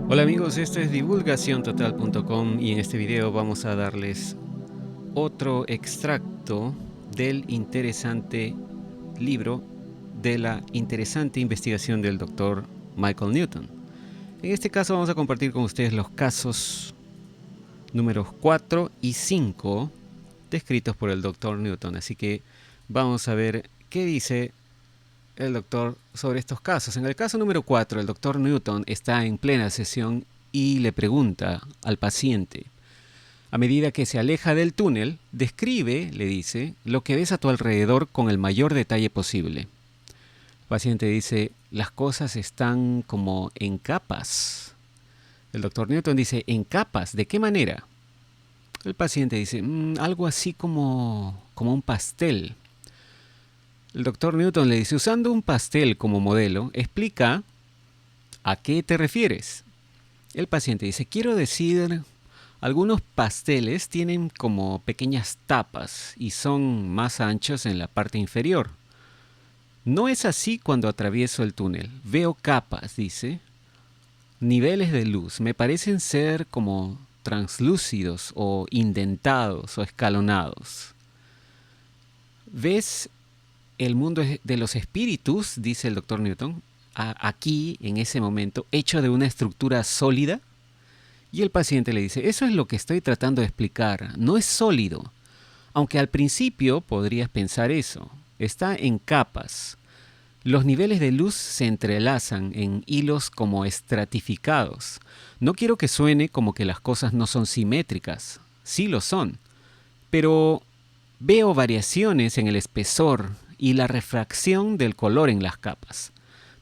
Hola amigos, esto es divulgaciontotal.com y en este video vamos a darles otro extracto del interesante libro de la interesante investigación del doctor Michael Newton. En este caso vamos a compartir con ustedes los casos números 4 y 5 descritos por el doctor Newton. Así que vamos a ver qué dice el doctor sobre estos casos. En el caso número 4, el doctor Newton está en plena sesión y le pregunta al paciente, a medida que se aleja del túnel, describe, le dice, lo que ves a tu alrededor con el mayor detalle posible. El paciente dice, las cosas están como en capas. El doctor Newton dice, ¿en capas? ¿De qué manera? El paciente dice, algo así como un pastel. El doctor Newton le dice, usando un pastel como modelo, explica a qué te refieres. El paciente dice, quiero decir, algunos pasteles tienen como pequeñas tapas y son más anchos en la parte inferior. No es así cuando atravieso el túnel. Veo capas, dice, niveles de luz. Me parecen ser como translúcidos o indentados o escalonados. ¿Ves el mundo de los espíritus, dice el doctor Newton, aquí, en ese momento, hecho de una estructura sólida? Y el paciente le dice, eso es lo que estoy tratando de explicar, no es sólido. Aunque al principio podrías pensar eso, está en capas. Los niveles de luz se entrelazan en hilos como estratificados. No quiero que suene como que las cosas no son simétricas, sí lo son, pero veo variaciones en el espesor y la refracción del color en las capas.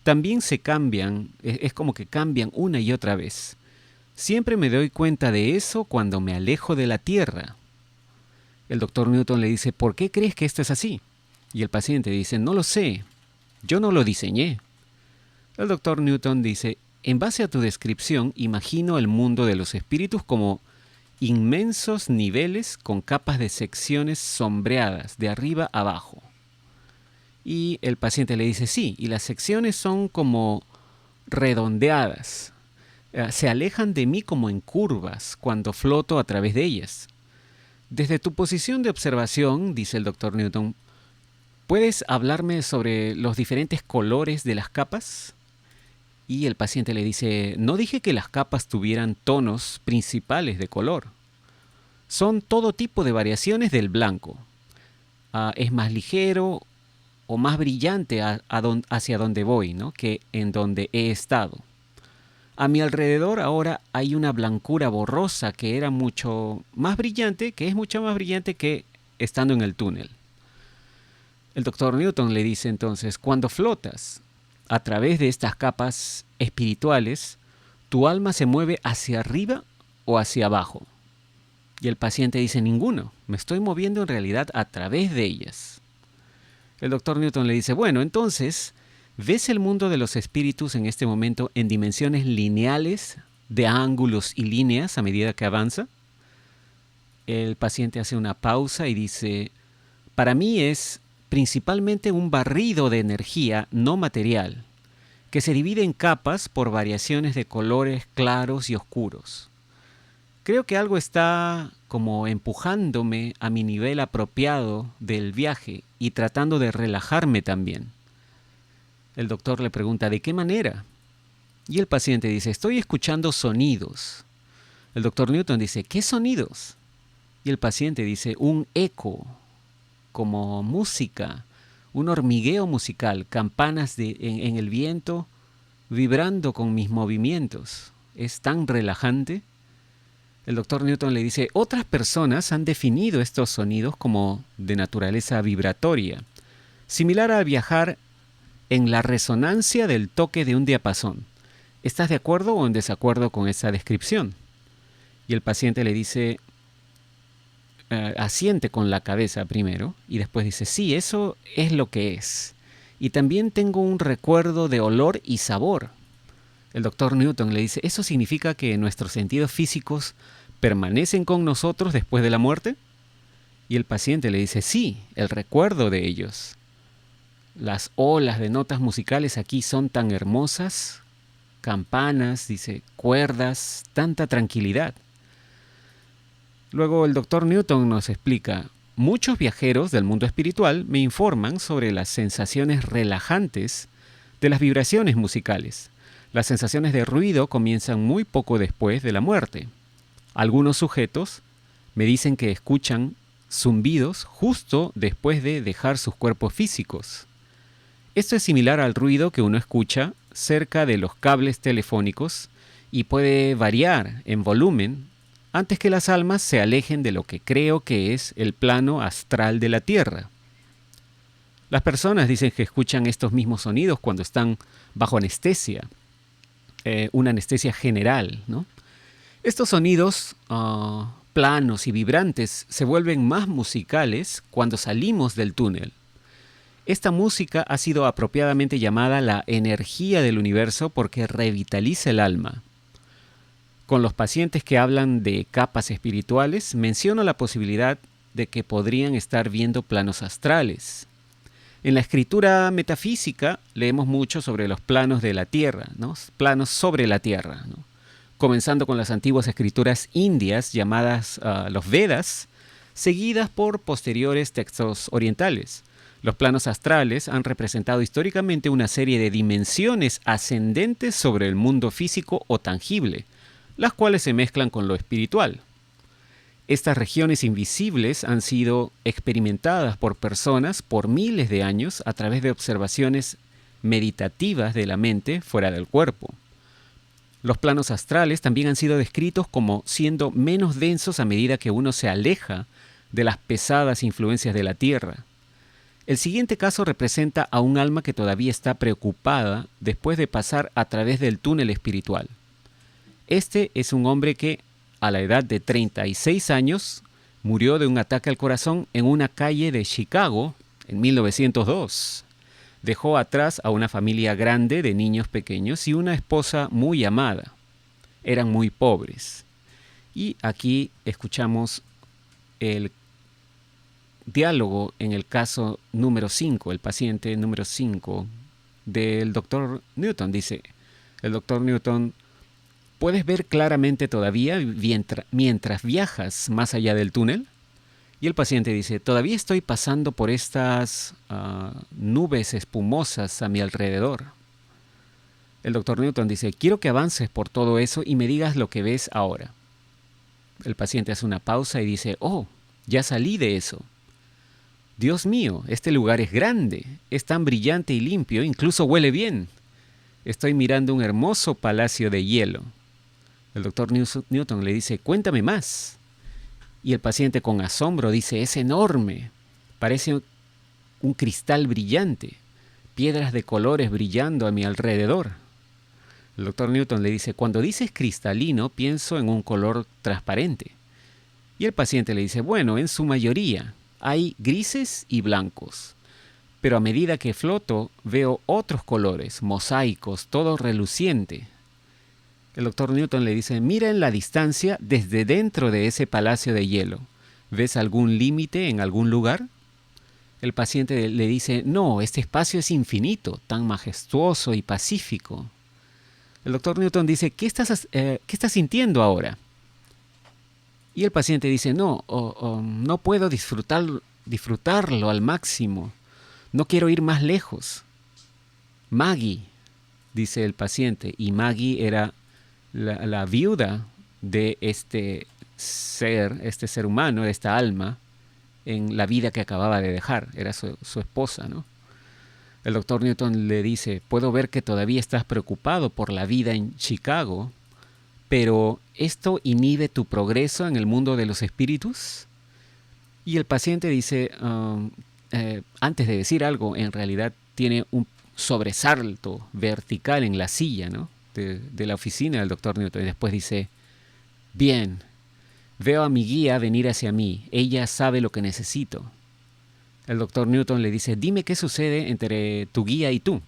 También se cambian, es como que cambian una y otra vez. Siempre me doy cuenta de eso cuando me alejo de la Tierra. El doctor Newton le dice, ¿por qué crees que esto es así? Y el paciente dice, no lo sé, yo no lo diseñé. El doctor Newton dice, en base a tu descripción, imagino el mundo de los espíritus como inmensos niveles con capas de secciones sombreadas de arriba a abajo. Y el paciente le dice, sí, y las secciones son como redondeadas. Se alejan de mí como en curvas cuando floto a través de ellas. Desde tu posición de observación, dice el doctor Newton, ¿puedes hablarme sobre los diferentes colores de las capas? Y el paciente le dice, no dije que las capas tuvieran tonos principales de color. Son todo tipo de variaciones del blanco. Es más ligero o más brillante hacia donde voy, ¿no?, que en donde he estado. A mi alrededor ahora hay una blancura borrosa que era mucho más brillante, que es mucho más brillante que estando en el túnel. El doctor Newton le dice entonces, cuando flotas a través de estas capas espirituales, ¿tu alma se mueve hacia arriba o hacia abajo? Y el paciente dice, ninguno, me estoy moviendo en realidad a través de ellas. El doctor Newton le dice, bueno, entonces, ¿ves el mundo de los espíritus en este momento en dimensiones lineales de ángulos y líneas a medida que avanza? El paciente hace una pausa y dice, para mí es principalmente un barrido de energía no material, que se divide en capas por variaciones de colores claros y oscuros. Creo que algo está como empujándome a mi nivel apropiado del viaje y tratando de relajarme también. El doctor le pregunta, ¿de qué manera? Y el paciente dice, estoy escuchando sonidos. El doctor Newton dice, ¿qué sonidos? Y el paciente dice, un eco, como música, un hormigueo musical, campanas en el viento, vibrando con mis movimientos. Es tan relajante. El doctor Newton le dice, otras personas han definido estos sonidos como de naturaleza vibratoria, similar a viajar en la resonancia del toque de un diapasón. ¿Estás de acuerdo o en desacuerdo con esa descripción? Y el paciente le dice, asiente con la cabeza primero y después dice, sí, eso es lo que es. Y también tengo un recuerdo de olor y sabor. El doctor Newton le dice, ¿eso significa que nuestros sentidos físicos permanecen con nosotros después de la muerte? Y el paciente le dice, sí, el recuerdo de ellos. Las olas de notas musicales aquí son tan hermosas, campanas, dice, cuerdas, tanta tranquilidad. Luego el doctor Newton nos explica, muchos viajeros del mundo espiritual me informan sobre las sensaciones relajantes de las vibraciones musicales. Las sensaciones de ruido comienzan muy poco después de la muerte. Algunos sujetos me dicen que escuchan zumbidos justo después de dejar sus cuerpos físicos. Esto es similar al ruido que uno escucha cerca de los cables telefónicos y puede variar en volumen antes que las almas se alejen de lo que creo que es el plano astral de la Tierra. Las personas dicen que escuchan estos mismos sonidos cuando están bajo anestesia, una anestesia general, ¿no? Estos sonidos planos y vibrantes se vuelven más musicales cuando salimos del túnel. Esta música ha sido apropiadamente llamada la energía del universo porque revitaliza el alma. Con los pacientes que hablan de capas espirituales, menciono la posibilidad de que podrían estar viendo planos astrales. En la escritura metafísica leemos mucho sobre los planos de la Tierra, ¿no? Planos sobre la Tierra, ¿no? Comenzando con las antiguas escrituras indias llamadas los Vedas, seguidas por posteriores textos orientales. Los planos astrales han representado históricamente una serie de dimensiones ascendentes sobre el mundo físico o tangible, las cuales se mezclan con lo espiritual. Estas regiones invisibles han sido experimentadas por personas por miles de años a través de observaciones meditativas de la mente fuera del cuerpo. Los planos astrales también han sido descritos como siendo menos densos a medida que uno se aleja de las pesadas influencias de la Tierra. El siguiente caso representa a un alma que todavía está preocupada después de pasar a través del túnel espiritual. Este es un hombre que, a la edad de 36 años, murió de un ataque al corazón en una calle de Chicago en 1902. Dejó atrás a una familia grande de niños pequeños y una esposa muy amada. Eran muy pobres. Y aquí escuchamos el diálogo en el caso número 5, el paciente número 5 del doctor Newton. Dice, el doctor Newton, ¿puedes ver claramente todavía mientras viajas más allá del túnel? Y el paciente dice, todavía estoy pasando por estas nubes espumosas a mi alrededor. El doctor Newton dice, quiero que avances por todo eso y me digas lo que ves ahora. El paciente hace una pausa y dice, oh, ya salí de eso. Dios mío, este lugar es grande, es tan brillante y limpio, incluso huele bien. Estoy mirando un hermoso palacio de hielo. El doctor Newton le dice, cuéntame más. Y el paciente con asombro dice, es enorme, parece un cristal brillante, piedras de colores brillando a mi alrededor. El doctor Newton le dice, cuando dices cristalino, pienso en un color transparente. Y el paciente le dice, bueno, en su mayoría, hay grises y blancos. Pero a medida que floto, veo otros colores, mosaicos, todo reluciente. El doctor Newton le dice, mira en la distancia desde dentro de ese palacio de hielo. ¿Ves algún límite en algún lugar? El paciente le dice, no, este espacio es infinito, tan majestuoso y pacífico. El doctor Newton dice, ¿qué estás sintiendo ahora? Y el paciente dice, no, no puedo disfrutarlo al máximo. No quiero ir más lejos. Maggie, dice el paciente, y Maggie era la viuda de este ser humano, de esta alma, en la vida que acababa de dejar. Era su esposa, ¿no? El doctor Newton le dice, puedo ver que todavía estás preocupado por la vida en Chicago, pero ¿esto inhibe tu progreso en el mundo de los espíritus? Y el paciente dice, antes de decir algo, en realidad tiene un sobresalto vertical en la silla, ¿no? de la oficina del doctor Newton. Y después dice, bien, veo a mi guía venir hacia mí. Ella sabe lo que necesito. El doctor Newton le dice, dime qué sucede entre tu guía y tú.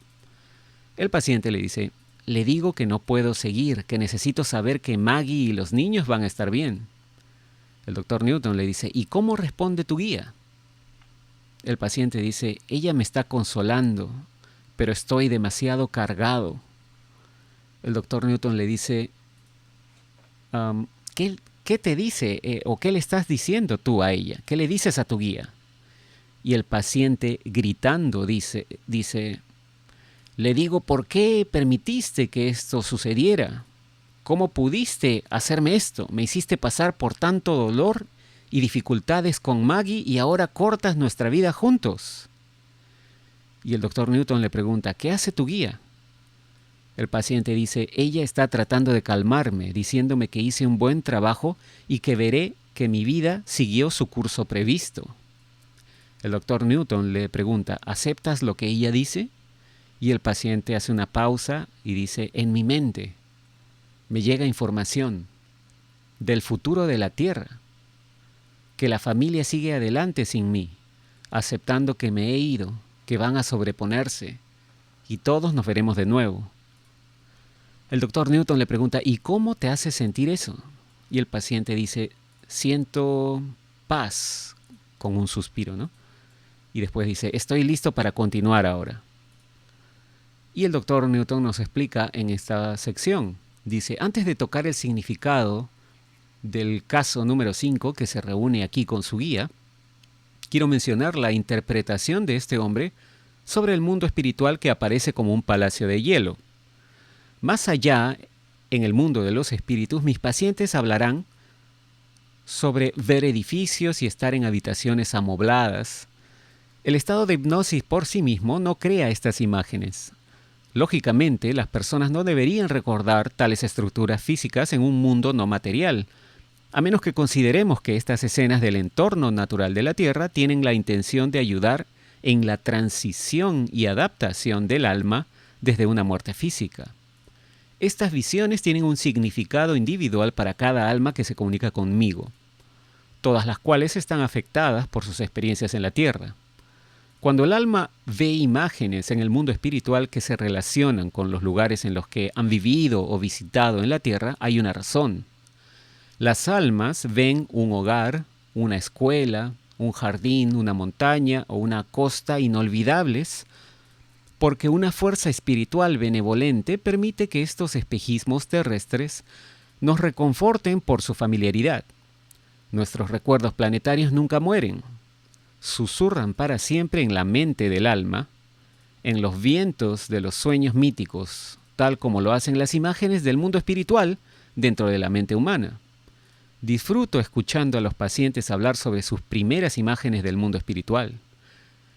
El paciente le dice, le digo que no puedo seguir, que necesito saber que Maggie y los niños van a estar bien. El doctor Newton le dice, ¿y cómo responde tu guía? El paciente dice, ella me está consolando, pero estoy demasiado cargado. el doctor Newton le dice, ¿qué te dice o qué le estás diciendo tú a ella? ¿Qué le dices a tu guía? Y el paciente gritando dice, le digo, ¿por qué permitiste que esto sucediera? ¿Cómo pudiste hacerme esto? Me hiciste pasar por tanto dolor y dificultades con Maggie y ahora cortas nuestra vida juntos. Y el doctor Newton le pregunta, ¿qué hace tu guía? El paciente dice, ella está tratando de calmarme, diciéndome que hice un buen trabajo y que veré que mi vida siguió su curso previsto. El doctor Newton le pregunta, ¿aceptas lo que ella dice? Y el paciente hace una pausa y dice, en mi mente me llega información del futuro de la Tierra, que la familia sigue adelante sin mí, aceptando que me he ido, que van a sobreponerse y todos nos veremos de nuevo. El doctor Newton le pregunta, ¿y cómo te hace sentir eso? Y el paciente dice, siento paz, con un suspiro, ¿no? Y después dice, estoy listo para continuar ahora. Y el doctor Newton nos explica en esta sección, dice, antes de tocar el significado del caso número 5 que se reúne aquí con su guía, quiero mencionar la interpretación de este hombre sobre el mundo espiritual que aparece como un palacio de hielo. Más allá, en el mundo de los espíritus, mis pacientes hablarán sobre ver edificios y estar en habitaciones amobladas. El estado de hipnosis por sí mismo no crea estas imágenes. Lógicamente, las personas no deberían recordar tales estructuras físicas en un mundo no material, a menos que consideremos que estas escenas del entorno natural de la Tierra tienen la intención de ayudar en la transición y adaptación del alma desde una muerte física. Estas visiones tienen un significado individual para cada alma que se comunica conmigo, todas las cuales están afectadas por sus experiencias en la Tierra. Cuando el alma ve imágenes en el mundo espiritual que se relacionan con los lugares en los que han vivido o visitado en la Tierra, hay una razón. Las almas ven un hogar, una escuela, un jardín, una montaña o una costa inolvidables, porque una fuerza espiritual benevolente permite que estos espejismos terrestres nos reconforten por su familiaridad. Nuestros recuerdos planetarios nunca mueren. Susurran para siempre en la mente del alma, en los vientos de los sueños míticos, tal como lo hacen las imágenes del mundo espiritual dentro de la mente humana. Disfruto escuchando a los pacientes hablar sobre sus primeras imágenes del mundo espiritual.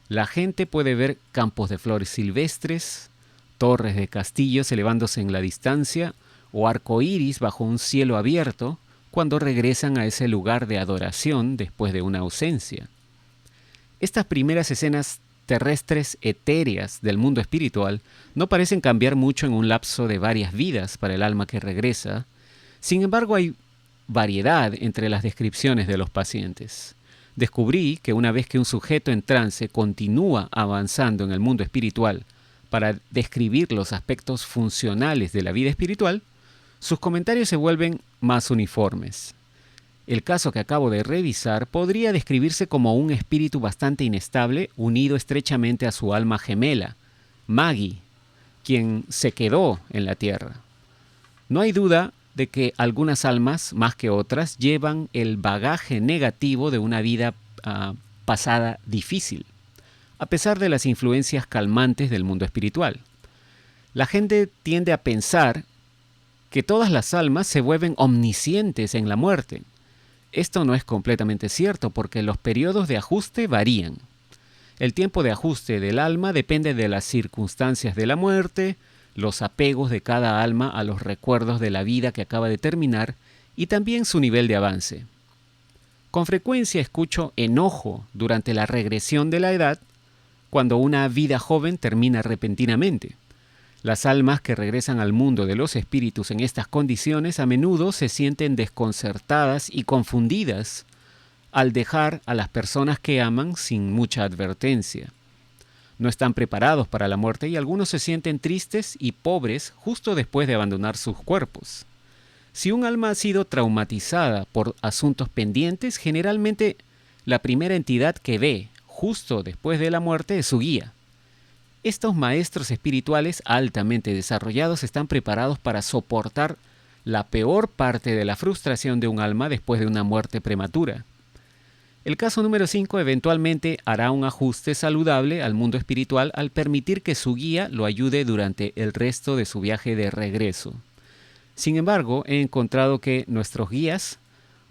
La gente puede ver campos de flores silvestres, torres de castillos elevándose en la distancia o arcoíris bajo un cielo abierto cuando regresan a ese lugar de adoración después de una ausencia. Estas primeras escenas terrestres etéreas del mundo espiritual no parecen cambiar mucho en un lapso de varias vidas para el alma que regresa. Sin embargo, hay variedad entre las descripciones de los pacientes. Descubrí que una vez que un sujeto en trance continúa avanzando en el mundo espiritual para describir los aspectos funcionales de la vida espiritual, sus comentarios se vuelven más uniformes. El caso que acabo de revisar podría describirse como un espíritu bastante inestable unido estrechamente a su alma gemela, Maggie, quien se quedó en la Tierra. No hay duda de que algunas almas, más que otras, llevan el bagaje negativo de una vida pasada difícil, a pesar de las influencias calmantes del mundo espiritual. La gente tiende a pensar que todas las almas se vuelven omniscientes en la muerte. Esto no es completamente cierto porque los periodos de ajuste varían. El tiempo de ajuste del alma depende de las circunstancias de la muerte, los apegos de cada alma a los recuerdos de la vida que acaba de terminar y también su nivel de avance. Con frecuencia escucho enojo durante la regresión de la edad cuando una vida joven termina repentinamente. Las almas que regresan al mundo de los espíritus en estas condiciones a menudo se sienten desconcertadas y confundidas al dejar a las personas que aman sin mucha advertencia. No están preparados para la muerte y algunos se sienten tristes y pobres justo después de abandonar sus cuerpos. Si un alma ha sido traumatizada por asuntos pendientes, generalmente la primera entidad que ve justo después de la muerte es su guía. Estos maestros espirituales altamente desarrollados están preparados para soportar la peor parte de la frustración de un alma después de una muerte prematura. El caso número 5 eventualmente hará un ajuste saludable al mundo espiritual al permitir que su guía lo ayude durante el resto de su viaje de regreso. Sin embargo, he encontrado que nuestros guías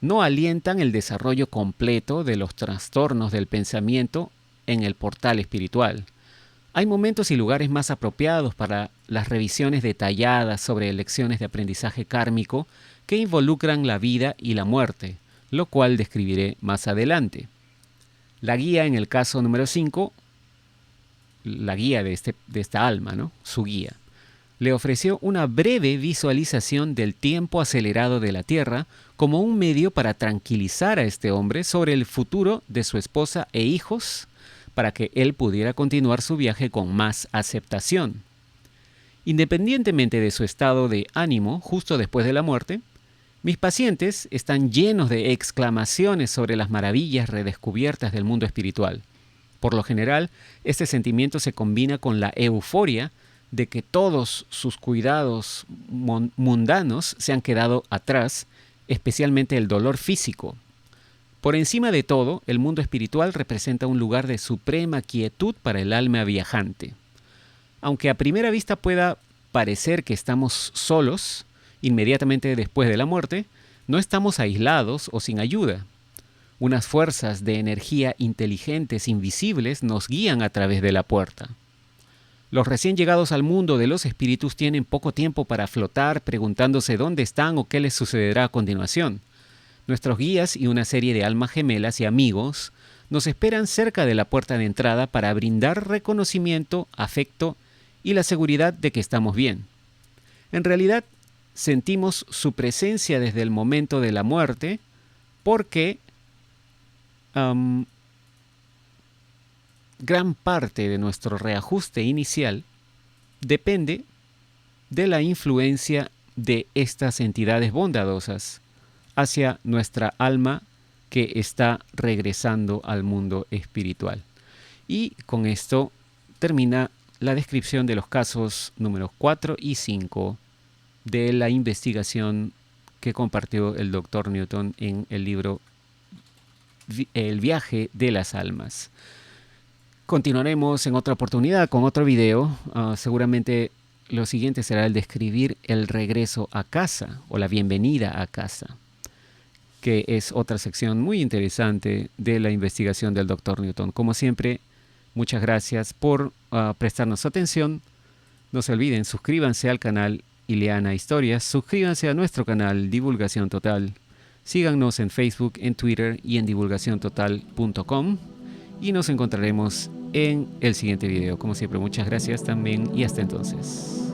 no alientan el desarrollo completo de los trastornos del pensamiento en el portal espiritual. Hay momentos y lugares más apropiados para las revisiones detalladas sobre lecciones de aprendizaje kármico que involucran la vida y la muerte, lo cual describiré más adelante. La guía en el caso número 5, la guía de esta alma, ¿no? Su guía, le ofreció una breve visualización del tiempo acelerado de la Tierra como un medio para tranquilizar a este hombre sobre el futuro de su esposa e hijos, para que él pudiera continuar su viaje con más aceptación. Independientemente de su estado de ánimo justo después de la muerte, mis pacientes están llenos de exclamaciones sobre las maravillas redescubiertas del mundo espiritual. Por lo general, este sentimiento se combina con la euforia de que todos sus cuidados mundanos se han quedado atrás, especialmente el dolor físico. Por encima de todo, el mundo espiritual representa un lugar de suprema quietud para el alma viajante. Aunque a primera vista pueda parecer que estamos solos, inmediatamente después de la muerte, no estamos aislados o sin ayuda. Unas fuerzas de energía inteligentes invisibles nos guían a través de la puerta. Los recién llegados al mundo de los espíritus tienen poco tiempo para flotar preguntándose dónde están o qué les sucederá a continuación. Nuestros guías y una serie de almas gemelas y amigos nos esperan cerca de la puerta de entrada para brindar reconocimiento, afecto y la seguridad de que estamos bien. En realidad, sentimos su presencia desde el momento de la muerte porque gran parte de nuestro reajuste inicial depende de la influencia de estas entidades bondadosas hacia nuestra alma que está regresando al mundo espiritual. Y con esto termina la descripción de los casos números 4 y 5 de la investigación que compartió el Dr. Newton en el libro El viaje de las almas. Continuaremos en otra oportunidad con otro video. Seguramente lo siguiente será el describir el regreso a casa o la bienvenida a casa, que es otra sección muy interesante de la investigación del Dr. Newton. Como siempre, muchas gracias por prestarnos atención. No se olviden, suscríbanse al canal Ileana Historias, suscríbanse a nuestro canal Divulgación Total, síganos en Facebook, en Twitter y en divulgaciontotal.com y nos encontraremos en el siguiente video. Como siempre, muchas gracias también y hasta entonces.